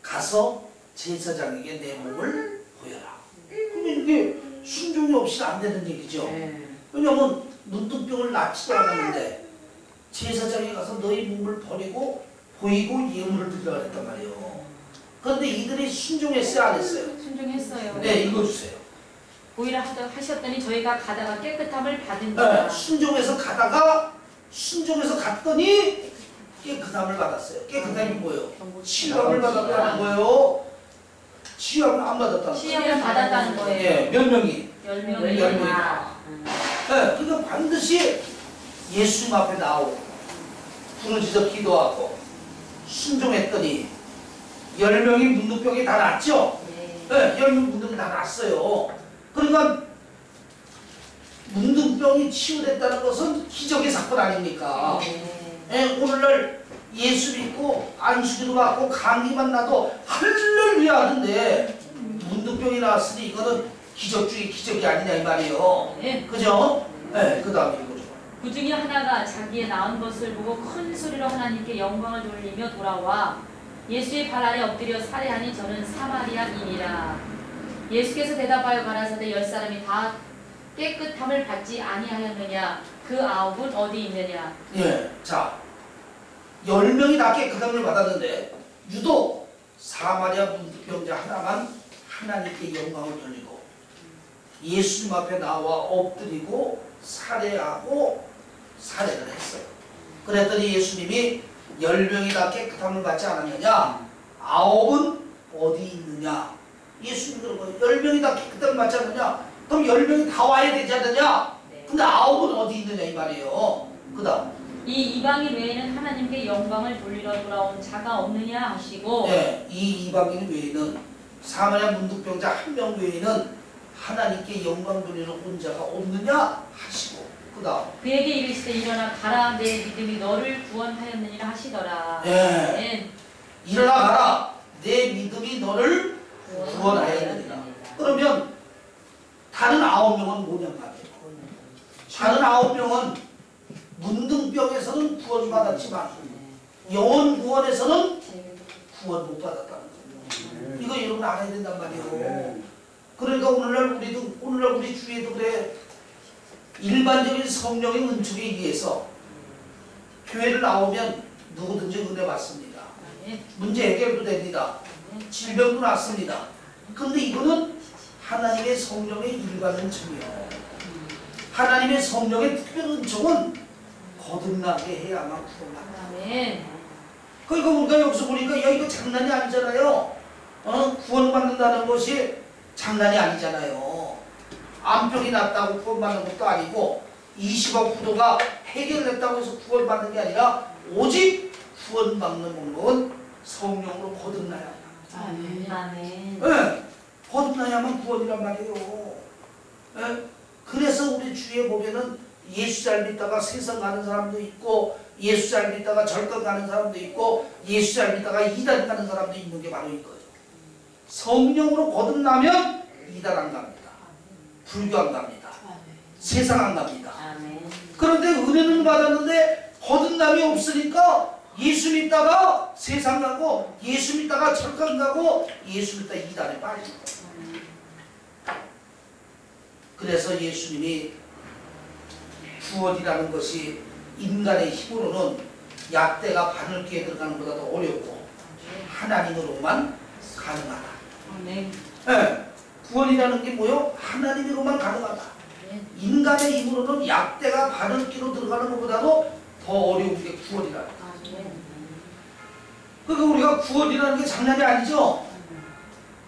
가서 제사장에게 내 몸을 보여라. 근데 이게 순종이 없이 안 되는 얘기죠. 왜냐면 문둥병을 낫지도 않았는데 제사장에 가서 너희 몸을 버리고 보이고 예물을 드리라 했단 말이에요. 그런데 이들이 순종했어요, 안 했어요? 순종했어요. 네, 읽어주세요. 보이라 하셨더니 저희가 가다가 깨끗함을 받은지라. 네, 순종해서 가다가 순종해서 갔더니 깨끗함을 받았어요. 깨끗함이 뭐예요? 치유함을 받았다는 거예요. 치유함을 안 받았다는 거예요. 시험을 받았다는 거예요. 예, 몇 명이? 10명이. 10명이. 네, 그러니까 반드시 예수님 앞에 나오고 부르짖어 기도하고 순종했더니 10명이 문둥병이 다 낫죠? 네, 10명 문둥병이 다 낫어요. 그러니까 문둥병이 치유됐다는 것은 기적의 사건 아닙니까? 네, 오늘날 예수 믿고 안수기도 받고 감기만 나도 할렐루야 하는데 문둥병이 나왔으니 이거는 기적 중에 기적이 아니냐 이 말이에요. 네. 그죠? 네, 그 다음에 이거죠. 그 중에 하나가 자기의 낳은 것을 보고 큰 소리로 하나님께 영광을 돌리며 돌아와 예수의 발 아래 엎드려 살해하니 저는 사마리아인이라. 예수께서 대답하여 가라사대 10사람이 다 깨끗함을 받지 아니하였느냐? 그 9은 어디 있느냐? 예, 자 10명이 다 깨끗함을 받았는데 유독 사마리아 문둥병자 하나만 하나님께 영광을 돌리고 예수님 앞에 나와 엎드리고 살해하고 살해를 했어요. 그랬더니 예수님이 10명이 다 깨끗함을 받지 않았느냐? 9은 어디 있느냐? 예수님 그런 거예요. 10명이 다 깨끗함을 받지 않느냐? 그럼 10명이 다 와야 되지 않느냐? 근데 9은 어디 있느냐 이 말이에요. 그 다음 이 이방인 외에는 하나님께 영광을 돌리러 돌아온 자가 없느냐 하시고 네, 이 이방인 외에는 사마리아 문둥병자 한 명 외에는 하나님께 영광 돌리러 온 자가 없느냐 하시고 그 다음 그에게 이르시되 일어나 가라 내 믿음이 너를 구원하였느니라 하시더라. 네. 일어나 가라 내 믿음이 너를 구원하였느니라. 그러면 다른 9명은 뭐냐 말이에요. 다른 9명은 문둥병에서는 구원받았지만 영혼 구원에서는 구원 못 받았다는 거예요. 이거 여러분 알아야 된단 말이에요. 그러니까 오늘날 우리 주위에도 그래. 일반적인 성령의 은총에 의해서 교회를 나오면 누구든지 은혜 받습니다. 문제 해결도 됩니다. 질병도 낫습니다. 근데 이거는 하나님의 성령의 일반 은총이에요. 하나님의 성령의 특별 은총은 거듭나게 해야만 구원받는다. 그러니까 우리가 여기서 보니까 야 이거 장난이 아니잖아요. 구원받는다는 것이 장난이 아니잖아요. 암병이 났다고 구원받는 것도 아니고 20억 부도가 해결됐다고 해서 구원받는 게 아니라 오직 구원받는 방법은 성령으로 거듭나야 한다. 아멘. 네, 거듭나야만 구원이란 말이에요. 네? 그래서 우리 주위에 보면은 예수 잘 믿다가 세상 가는 사람도 있고 예수 잘 믿다가 절간 가는 사람도 있고 예수 잘 믿다가 이단 가는 사람도 있는 게 바로 이거예요. 성령으로 거듭나면 이단 안 갑니다. 불교 안 갑니다. 세상 안 갑니다. 아멘. 그런데 은혜는 받았는데 거듭남이 없으니까 예수 믿다가 세상 가고 예수 믿다가 절간 가고 예수 믿다가 이단에 빠지고. 그래서 예수님이 구원이라는 것이 인간의 힘으로는 약대가 바늘귀에 들어가는 것보다 더 어렵고 하나님으로만 가능하다. 네. 네. 구원이라는 게 뭐요? 하나님으로만 가능하다. 인간의 힘으로는 약대가 바늘귀로 들어가는 것보다도 더 어려운 게 구원이라는 거예요. 그러니까 우리가 구원이라는 게 장난이 아니죠.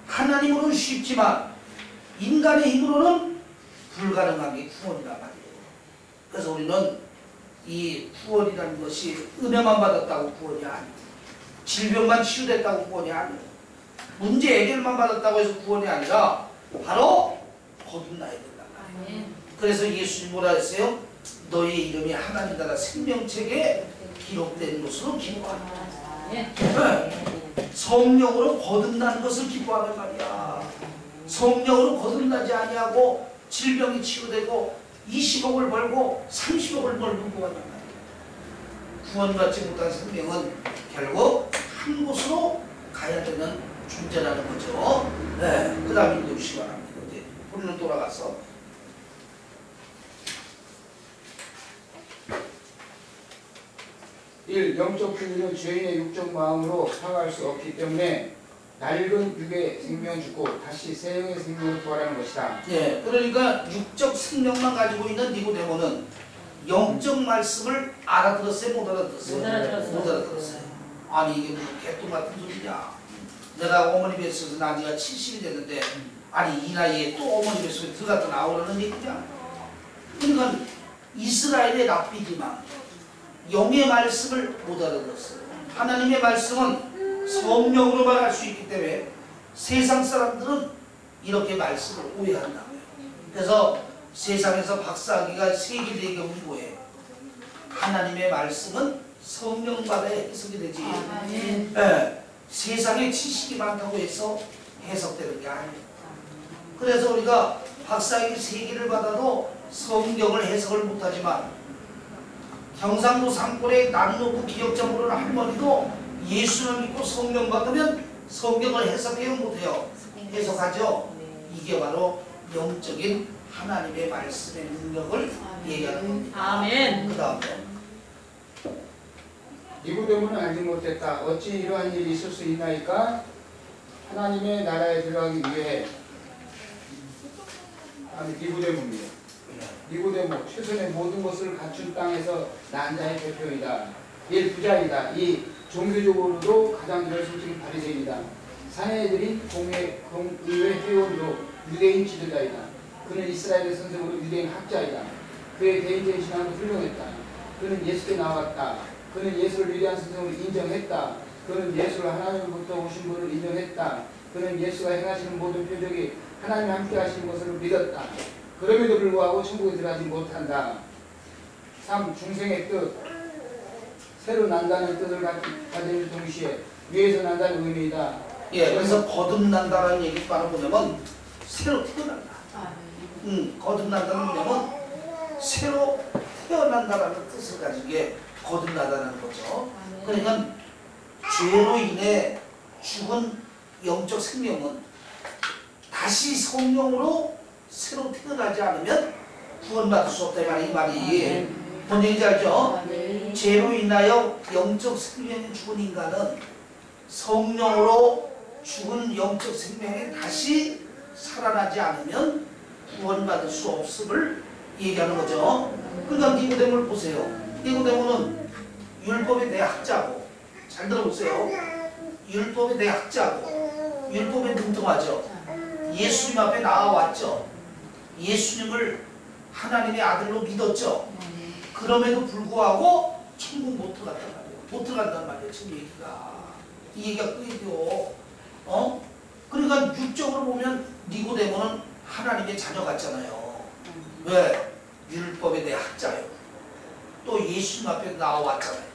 하나님으로는 쉽지만 인간의 힘으로는 불가능한 게 구원이란 말이에요. 그래서 우리는 이 구원이라는 것이 은혜만 받았다고 구원이 아니고 질병만 치유됐다고 구원이 아니고 문제 해결만 받았다고 해서 구원이 아니라 바로 거듭나야 된다. 그래서 예수님 뭐라 했어요? 너의 이름이 하나님 나라 생명책에 기록된 것으로 기뻐하라. 네. 성령으로 거듭나는 것을 기뻐하는 말이야. 성령으로 거듭나지 아니하고 질병이 치유되고 20억을 벌고 30억을 벌고 구원한 말이야. 구원받지 못한 생명은 결국 한 곳으로 가야 되는 존재라는 거죠. 네. 그 다음에 읽어주시기 바랍니다. 이제 우리는 돌아가서 1. 영적 분리는 죄인의 육적 마음으로 파악할 수 없기 때문에 낡은 육의 생명을 죽고 다시 새 영의 생명을 부활하는 것이다. 예, 그러니까 육적 생명만 가지고 있는 니고데모는 영적 말씀을 알아들었어요? 못 알아들었어요? 못 알아들었어요. 못 알아들었어요. 아니 이게 무슨 개똥 같은 소리냐. 내가 어머니 뱃속에서 난 지가 70이 됐는데 아니 이 나이에 또 어머니 뱃속에 들어갔다 나오라는 얘기냐. 그러니까 이스라엘의 랍비지만 영의 말씀을 못 알아들었어요. 하나님의 말씀은 성령으로만 할 수 있기 때문에 세상 사람들은 이렇게 말씀을 오해한다고요. 그래서 세상에서 박사학위가 세계대기업이 뭐예요? 하나님의 말씀은 성령받아야 해석이 되지. 네, 세상에 지식이 많다고 해서 해석되는 게 아니에요. 그래서 우리가 박사학위 3개를 받아도 성경을 해석을 못하지만 경상도 산골에 남로구 기억자모르는 할머니도 예수를 믿고 성령 받으면 성경을 해석해요 못해요? 해석하죠. 이게 바로 영적인 하나님의 말씀의 능력을 얘기하는 겁니다. 아멘. 그 다음에 니고데모는 알지 못했다. 어찌 이러한 일이 있을 수 있나이까? 하나님의 나라에 들어가기 위해 니고데모입니다. 니고데모 최선의 모든 것을 갖춘 땅에서 난 자의 대표이다. 일 부자이다. 이 종교적으로도 가장 결승적인 바리새인이다. 사내들인 공의회 회원도 유대인 지도자이다. 그는 이스라엘의 선생으로 유대인 학자이다. 그의 개인적인 신앙도 훌륭했다. 그는 예수께 나왔다. 그는 예수를 위대한 선생으로 인정했다. 그는 예수를 하나님으로부터 오신 분을 인정했다. 그는 예수가 행하시는 모든 표적이 하나님이 함께 하시는 것을 믿었다. 그럼에도 불구하고 천국에 들어가지 못한다. 3. 중생의 뜻. 새로 난다는 뜻을 가진 동시에 위에서 난다는 의미이다. 예, 그래서 거듭난다는 얘기 바로 뭐냐면 새로 태어난다. 거듭난다는 뭐냐면 새로 태어난다라는 뜻을 가진 게 거듭나다는 거죠. 그러니까 죄로 인해 죽은 영적 생명은 다시 성령으로 새로 태어나지 않으면 구원받을 수 없다 이 말이 뭔 얘기인지 알죠? 죄로 인하여 영적 생명이 죽은 인간은 성령으로 죽은 영적 생명이 다시 살아나지 않으면 구원받을 수 없음을 얘기하는 거죠. 그러니까 니고데모를 보세요. 니고데모는 율법의 대학자고, 잘 들어보세요. 율법의 대학자고 율법에 능통하죠. 예수님 앞에 나와왔죠. 예수님을 하나님의 아들로 믿었죠. 그럼에도 불구하고 천국 못 들어갔단 말이에요. 못 들어간단 말이에요. 지금 얘기가. 이 얘기가 그 얘기요. 그러니까 육적으로 보면 니고데모는 하나님의 자녀 같잖아요. 왜? 율법에 대해 학자예요. 또 예수님 앞에 나와왔잖아요.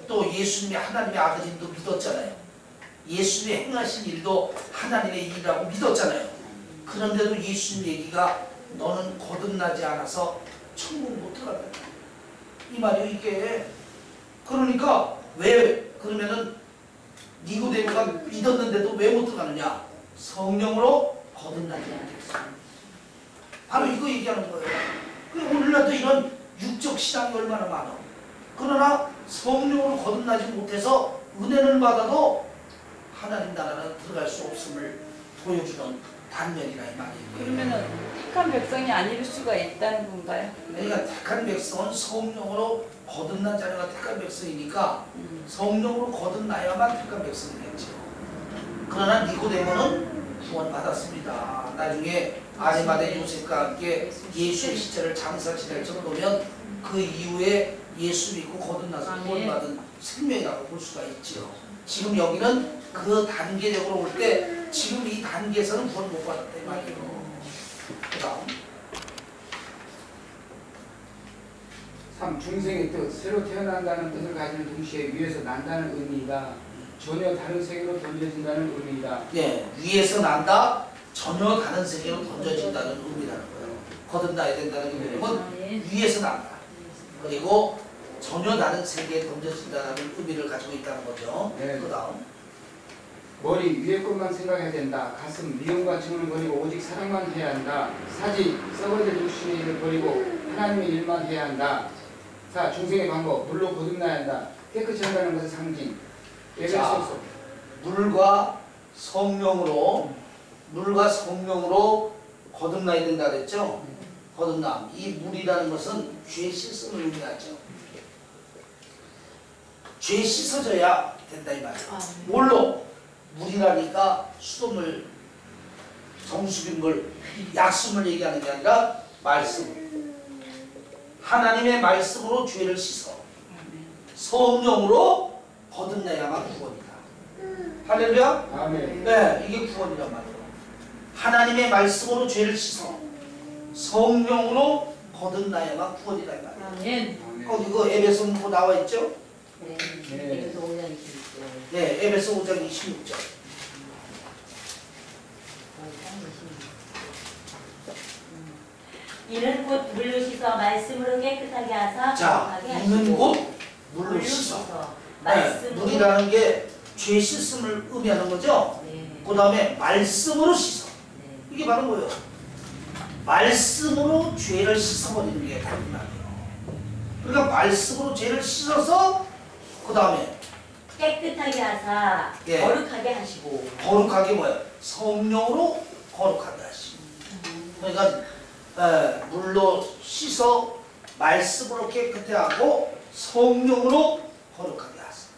또 예수님이 하나님의 아들임도 믿었잖아요. 예수님이 행하신 일도 하나님의 일이라고 믿었잖아요. 그런데도 예수님 얘기가 너는 거듭나지 않아서 천국 못 들어간다. 이 말이에요 이게. 그러니까 왜 그러면은 니고데모가 믿었는데도 왜 못 들어가느냐? 성령으로 거듭나지 않겠어. 바로 이거 얘기하는 거예요. 오늘날도 이런 육적 신앙이 얼마나 많아. 그러나 성령으로 거듭나지 못해서 은혜를 받아도 하나님 나라는 들어갈 수 없음을 보여주는 단면이라 이 말이에요. 그러면은 택한 백성이 아닐 수가 있다는 건가요? 그러니까 택한 백성은 성령으로 거듭난 자녀가 택한 백성이니까 성령으로 거듭나야만 택한 백성이겠죠. 그러나 니고데모는 구원받았습니다. 나중에 아리마대 요셉과 함께 예수의 시체를 장사 지낼 정도면 그 이후에 예수 믿고 거듭나서 구원받은 생명이라고 볼 수가 있죠. 지금 여기는 그 단계적으로 올 때 지금 이 단계에서는 구원 못 받았다 이 말이에요. 그 다음 3. 중생의 뜻. 새로 태어난다는 뜻을 가지는 동시에 위에서 난다는 의미이다. 전혀 다른 세계로 던져진다는 의미이다. 예, 위에서 난다, 전혀 다른 세계로 던져진다는 의미라는 거예요. 거듭나야 된다는 의미는 위에서 난다. 그리고 전혀 다른 세계에 던져진다는 의미를 가지고 있다는 거죠. 네. 그 다음 머리 위에 것만 생각해야 된다. 가슴 미움과 증오는 버리고 오직 사랑만 해야 한다. 사지 썩어질 육신의 일을 버리고 하나님의 일만 해야 한다. 4. 중생의 방법. 물로 거듭나야 한다. 깨끗이 한다는 것의 상징. 자, 물과 성령으로 거듭나야 된다 그랬죠? 거듭남. 이 물이라는 것은 죄 씻음을 의미하죠. 죄 씻어져야 된다 이 말이에요. 뭘로? 물이라니까 수돗물, 정수빈물, 약수물 얘기하는 게 아니라 말씀. 하나님의 말씀으로 죄를 씻어 성령으로 거듭내야만 구원이다. 할렐루야? 아멘. 네, 이게 구원이란 말이에요. 하나님의 말씀으로 죄를 씻어 성령으로 거듭나야만 구원이란 말이에요. 아멘. 거기 그 에베소 뭐 나와 있죠? 네. 네. 이것도 5장 26절. 네, 에베소 5장 26절. 이는 곧 물로 씻어 말씀으로 깨끗하게 하사 자, 거룩하게 이는 하시고 곧 물로 씻어. 네, 말씀으로 물이라는 게 죄 씻음을 의미하는 거죠. 네. 그 다음에 말씀으로 씻어. 네. 이게 바로 뭐예요? 말씀으로 죄를 씻어버리는 게 답이에요. 그러니까 말씀으로 죄를 씻어서 그 다음에 깨끗하게 하사 예. 거룩하게 하시고 거룩하게 뭐예요? 성령으로 거룩하게 하시고. 그러니까 물로 씻어 말씀으로 깨끗해 하고 성령으로 거룩하게 하시고.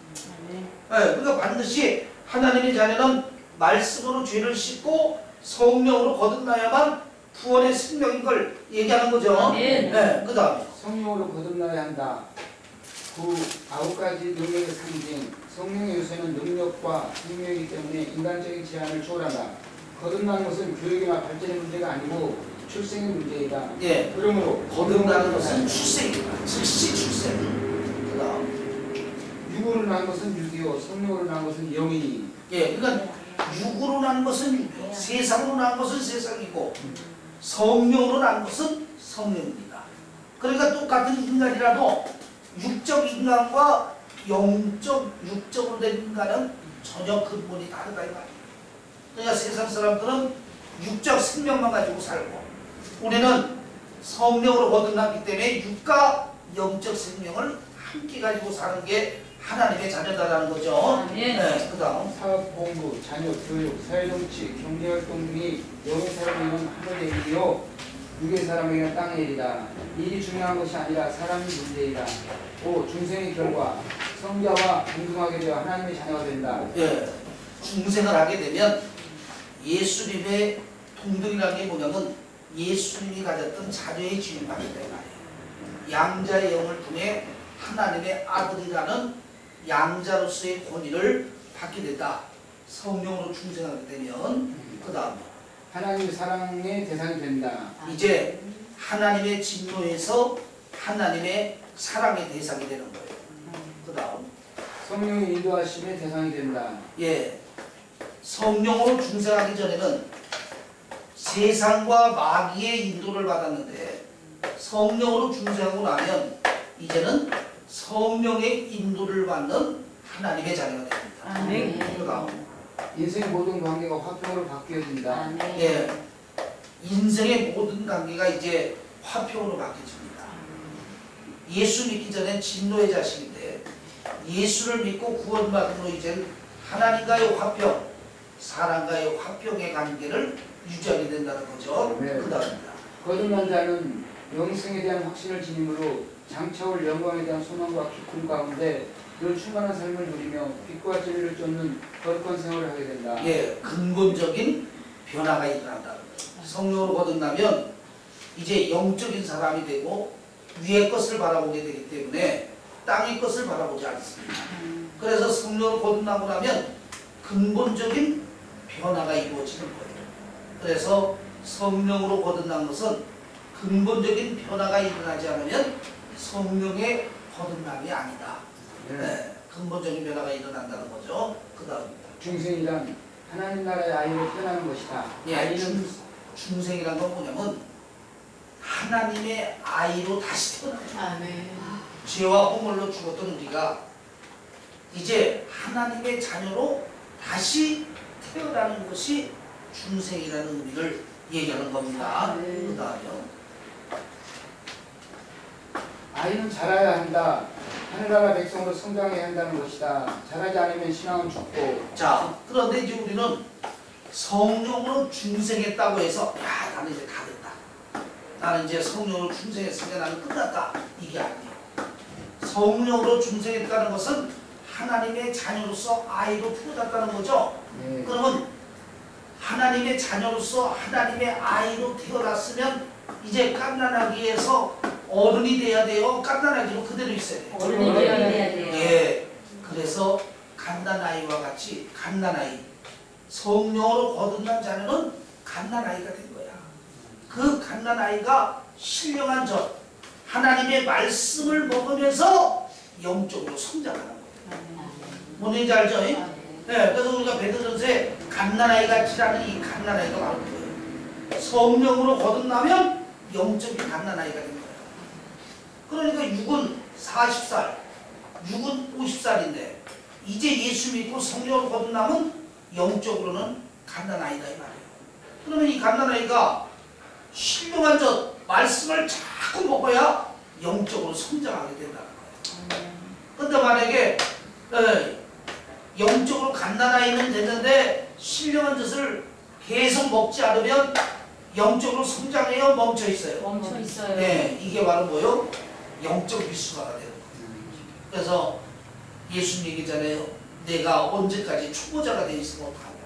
그러니까 반드시 하나님의 자녀는 말씀으로 죄를 씻고 성령으로 거듭나야만 구원의 생명인 걸 얘기하는 거죠. 아멘. 그 다음에 성령으로 거듭나야 한다. 그 9가지 능력의 상징, 성령의 요소는 능력과 생명이기 때문에 인간적인 제한을 초월한다. 거듭나는 것은 교육이나 발전의 문제가 아니고 출생의 문제이다. 예. 그러므로 거듭나는 것은 출생이다. 즉시 출생. 그 다음 육으로 난 것은 육이요, 성령으로 난 것은 영이니. 예, 그러니까 육으로 난 것은 육이요, 세상으로 난 것은 세상이고 성령으로 난 것은 성령입니다. 그러니까 똑같은 인간이라도 육적 인간과 육적으로 된 인간은 전혀 근본이 다르다 이 말이에요. 그러니까 세상 사람들은 육적 생명만 가지고 살고 우리는 성령으로 거듭났기 때문에 육과 영적 생명을 함께 가지고 사는 게 하나님의 자녀다라는 거죠. 아멘. 네, 그 다음 사업, 공부, 자녀, 교육, 사회정치, 경제활동 등이 영의 사람에게는 하늘의 일이요 육의 사람에게는 땅의 일이다. 일이 중요한 것이 아니라 사람이 문제이다. 5. 중생의 결과 성자와 동등하게 되어 하나님의 자녀가 된다. 예, 중생을 하게 되면 예수님의 동등이라는 게 뭐냐면 예수님이 가졌던 자녀의 지위를 받게 된다 말이에요. 양자의 영을 통해 하나님의 아들이라는 양자로서의 권위를 받게 된다. 성령으로 중생하게 되면 그 다음 하나님의 사랑의 대상이 된다. 이제 하나님의 진노에서 하나님의 사랑의 대상이 되는 거예요. 그 다음 성령의 인도하심의 대상이 된다. 예, 성령으로 중생하기 전에는 세상과 마귀의 인도를 받았는데 성령으로 중생하고 나면 이제는 성령의 인도를 받는 하나님의 자녀가 됩니다. 아멘. 그 다음 인생 모든 관계가 화평으로 바뀌어진다. 아멘. 예, 인생의 모든 관계가 이제 화평으로 바뀌어집니다. 예수 믿기 전엔 진노의 자식인데 예수를 믿고 구원받음으로 이제 하나님과의 화평, 사람과의 화평의 관계를 유지하게 된다는 거죠. 네. 그 다음입니다. 거듭난 자는 영생에 대한 확신을 지님으로 장차올 영광에 대한 소망과 기쁨 가운데 늘 충만한 삶을 누리며 빛과 진리를 쫓는 거룩한 생활을 하게 된다. 예, 근본적인 변화가 일어난다는 거예요. 성령으로 거듭나면 이제 영적인 사람이 되고 위의 것을 바라보게 되기 때문에 땅의 것을 바라보지 않습니다. 그래서 성령으로 거듭나고 나면 근본적인 변화가 이루어지는 거예요. 그래서 성령으로 거듭난 것은 근본적인 변화가 일어나지 않으면 성령의 거듭남이 아니다. 네, 근본적인 변화가 일어난다는 거죠. 그 다음입니다. 중생이란 하나님 나라의 아이로 태어나는 것이다. 예, 아이는 중생이란 건 뭐냐면 하나님의 아이로 다시 태어나죠. 아멘. 죄와 허물로 죽었던 우리가 이제 하나님의 자녀로 다시 태어나는 것이 중생이라는 의미를 얘기하는 겁니다. 그 다음에요. 아이는 자라야 한다. 하늘나라 백성으로 성장해야 한다는 것이다. 자라지 않으면 신앙은 죽고. 자, 그런데 이제 우리는 성령으로 중생했다고 해서 야, 나는 이제 다 됐다. 나는 이제 성령으로 중생했으니까 나는 끝났다. 이게 아니에요. 성령으로 중생했다는 것은 하나님의 자녀로서 아이로 태어났다는 거죠. 네. 그러면 하나님의 자녀로서 하나님의 아이로 태어났으면 이제 갓난아기에서 어른이 돼야 돼요. 갓난아기로 그대로 있어야 돼요. 어른이 돼야 돼요. 예, 그래서 갓난아이와 같이 갓난아이, 성령으로 거듭난 자녀는 갓난아이가 된 거야. 그 갓난아이가 신령한 전 하나님의 말씀을 먹으면서 영적으로 성장하는 거예요. 뭔지 알죠? 네, 그래서 우리가 베드로전서에 갓난아이 같이라는 이 갓난아이가 바로 그거예요. 성령으로 거듭나면 영적인 갓난아이가 된 거예요. 그러니까 6은 40살, 6은 50살인데 이제 예수 믿고 성령을 거듭나면 영적으로는 갓난아이다 이 말이에요. 그러면 이 갓난아이가 신령한 저 말씀을 자꾸 먹어야 영적으로 성장하게 된다는 거예요. 근데 만약에 영적으로 갓난아이는 됐는데 신령한 젖을 계속 먹지 않으면 영적으로 성장해요? 멈춰 있어요? 멈춰 있어요. 네, 이게 바로 뭐요? 영적 미숙아가 되는 거예요. 그래서 예수님 얘기잖아요. 내가 언제까지 초보자가 돼 있으면 어떡하냐.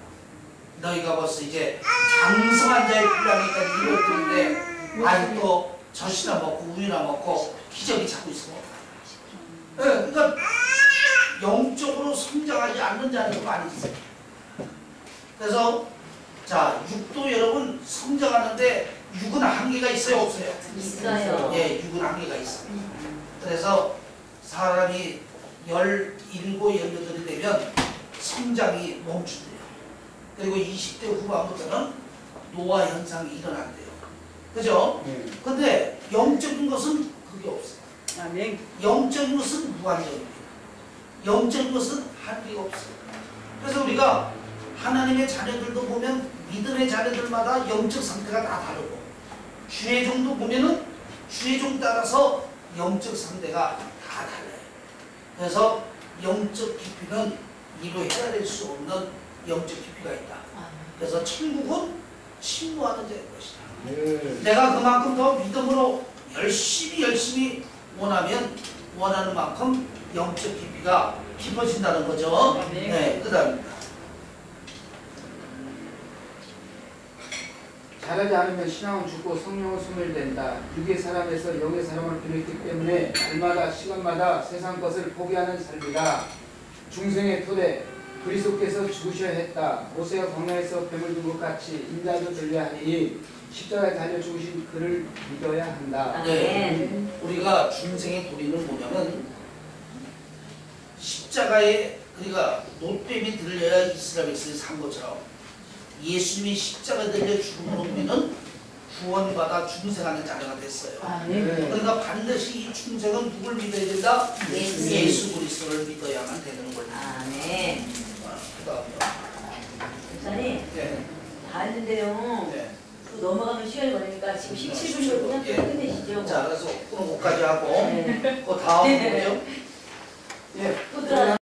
너희가 벌써 이제 장성한 자의 분량에까지 이르렀는데 아직도 젖이나 먹고 우유나 먹고 기저귀 잡고 있으면 어떡하냐. 네, 그러니까 영적으로 성장하지 않는 자는 많이 있어요. 그래서 자, 육도 여러분 성장하는데 육은 한계가 있어요, 없어요? 있어요. 예, 육은 한계가 있어요. 그래서 사람이 17, 18이 되면 성장이 멈춘대요. 그리고 20대 후반부터는 노화 현상이 일어난대요. 그죠? 근데 영적인 것은 그게 없어요. 아멘. 영적인 것은 무한정입니다. 영적인 것은 한계가 없어요. 그래서 우리가 하나님의 자녀들도 보면 믿음의 자녀들마다 영적 상태가 다 다르고 주의종도 보면은 주의종 따라서 영적 상태가 다 달라요. 그래서 영적 깊이는 이로 헤아릴 수 없는 영적 깊이가 있다. 그래서 천국은 침노하는 자의 것이다. 내가 그만큼 더 믿음으로 열심히 원하면 원하는 만큼 영적 깊이가 깊어진다는 거죠. 네, 그 다음입니다. 잘하지 않으면 신앙은 죽고 성령은 소멸된다. 육의 사람에서 영의 사람을 변했기 때문에 날마다 시간마다 세상 것을 포기하는 삶이다. 중생의 토대 그리스도께서 죽으셔야 했다. 모세가 광야에서 뱀을 둔 것 같이 인자도 들려야 하니 십자가에 달려 죽으신 그를 믿어야 한다. 네, 우리가 중생의 도리는 뭐냐면 십자가에 그러니까 노뱀이 들려야 이스라엘 백성이 산 것처럼 예수님이 십자가에 들려 죽음으로 우리는 구원받아 중생하는 자녀가 됐어요. 그러니까 반드시 이 중생은 누굴 믿어야 된다? 예수 그리스도를 믿어야만 되는 거예요. 아멘. 그 다음에 목사님, 네. 다 했는데요. 네. 또 넘어가면 시간이 걸리니까 지금 17분 그냥 예. 끝내시죠. 자, 그래서 오늘 5까지 하고 네. 그 다음 뭐예요? 예. 또 들어가.